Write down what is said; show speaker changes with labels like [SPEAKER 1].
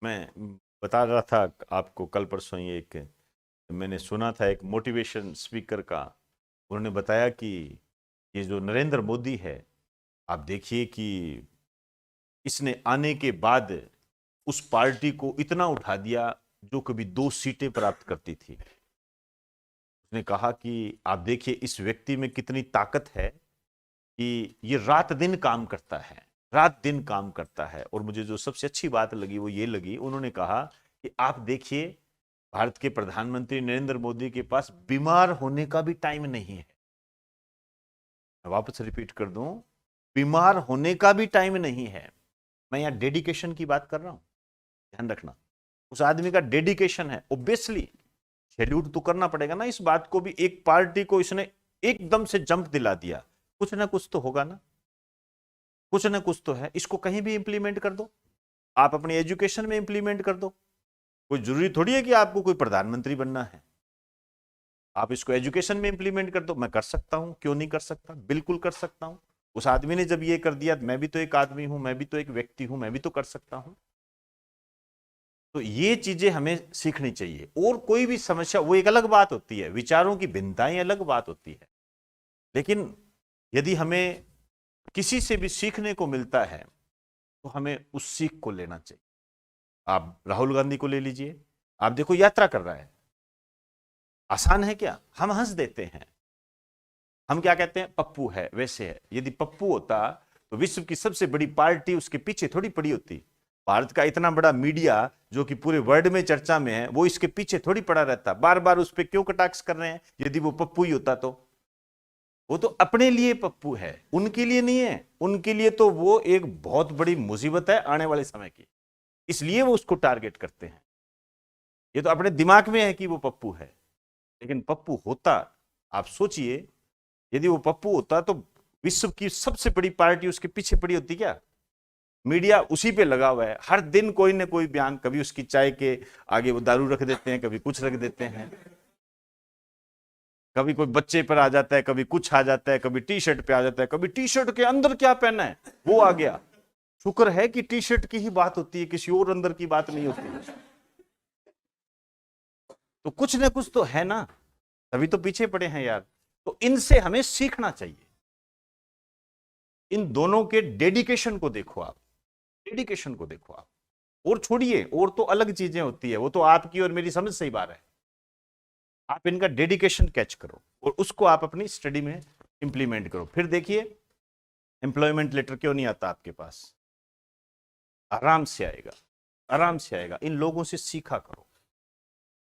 [SPEAKER 1] मैं बता रहा था आपको कल परसों ही, एक मैंने सुना था एक मोटिवेशन स्पीकर का। उन्होंने बताया कि ये जो नरेंद्र मोदी है, आप देखिए कि इसने आने के बाद उस पार्टी को इतना उठा दिया जो कभी 2 सीटें प्राप्त करती थी। उसने कहा कि आप देखिए इस व्यक्ति में कितनी ताकत है कि ये रात दिन काम करता है, रात दिन काम करता है। और मुझे जो सबसे अच्छी बात लगी वो ये लगी, उन्होंने कहा कि आप देखिए भारत के प्रधानमंत्री नरेंद्र मोदी के पास बीमार होने का भी टाइम नहीं है। मैं वापस रिपीट कर दूं, बीमार होने का भी टाइम नहीं है। मैं यहां डेडिकेशन की बात कर रहा हूं, ध्यान रखना। उस आदमी का डेडिकेशन है, ऑब्वियसली सैल्यूट तो करना पड़ेगा ना इस बात को भी। एक पार्टी को इसने एकदम से जंप दिला दिया, कुछ ना कुछ तो होगा ना, कुछ ना कुछ तो है। इसको कहीं भी इंप्लीमेंट कर दो, आप अपनी एजुकेशन में इंप्लीमेंट कर दो। कोई जरूरी थोड़ी है कि आपको कोई प्रधानमंत्री बनना है, आप इसको एजुकेशन में इंप्लीमेंट कर दो। मैं कर सकता हूं, क्यों नहीं कर सकता, बिल्कुल कर सकता हूं। उस आदमी ने जब ये कर दिया, मैं भी तो एक आदमी हूं, मैं भी तो एक व्यक्ति हूं, मैं भी तो कर सकता हूं। तो ये चीजें हमें सीखनी चाहिए। और कोई भी समस्या, वो एक अलग बात होती है, विचारों की भिन्नताएं अलग बात होती है, लेकिन यदि हमें किसी से भी सीखने को मिलता है तो हमें उस सीख को लेना चाहिए। आप राहुल गांधी को ले लीजिए, आप देखो यात्रा कर रहा है, आसान है क्या? हम हंस देते हैं, हम क्या कहते हैं, पप्पू है, वैसे है। यदि पप्पू होता तो विश्व की सबसे बड़ी पार्टी उसके पीछे थोड़ी पड़ी होती। भारत का इतना बड़ा मीडिया जो कि पूरे वर्ल्ड में चर्चा में है, वो इसके पीछे थोड़ी पड़ा रहता। बार बार उस पर क्यों कटाक्ष कर रहे हैं? यदि वो पप्पू ही होता तो वो तो अपने लिए पप्पू है, उनके लिए नहीं है। उनके लिए तो वो एक बहुत बड़ी मुसीबत है आने वाले समय की, इसलिए वो उसको टारगेट करते हैं। ये तो अपने दिमाग में है कि वो पप्पू है, लेकिन पप्पू होता, आप सोचिए, यदि वो पप्पू होता तो विश्व की सबसे बड़ी पार्टी उसके पीछे पड़ी होती क्या? मीडिया उसी पे लगा हुआ है, हर दिन कोई ना कोई बयान, कभी उसकी चाय के आगे वो दारू रख देते हैं, कभी कुछ रख देते हैं, कभी कोई बच्चे पर आ जाता है, कभी कुछ आ जाता है, कभी टी शर्ट पे आ जाता है, कभी टी शर्ट के अंदर क्या पहना है वो आ गया। शुक्र है कि टी शर्ट की ही बात होती है, किसी और अंदर की बात नहीं होती है। तो कुछ ना कुछ तो है ना, तभी तो पीछे पड़े हैं यार। तो इनसे हमें सीखना चाहिए। इन दोनों के डेडिकेशन को देखो आप, डेडिकेशन को देखो आप। और छोड़िए, और तो अलग चीजें होती है, वो तो आपकी और मेरी समझ से ही बात है। आप इनका डेडिकेशन कैच करो और उसको आप अपनी स्टडी में इंप्लीमेंट करो। फिर देखिए एम्प्लॉयमेंट लेटर क्यों नहीं आता आपके पास, आराम से आएगा, आराम से आएगा। इन लोगों से सीखा करो।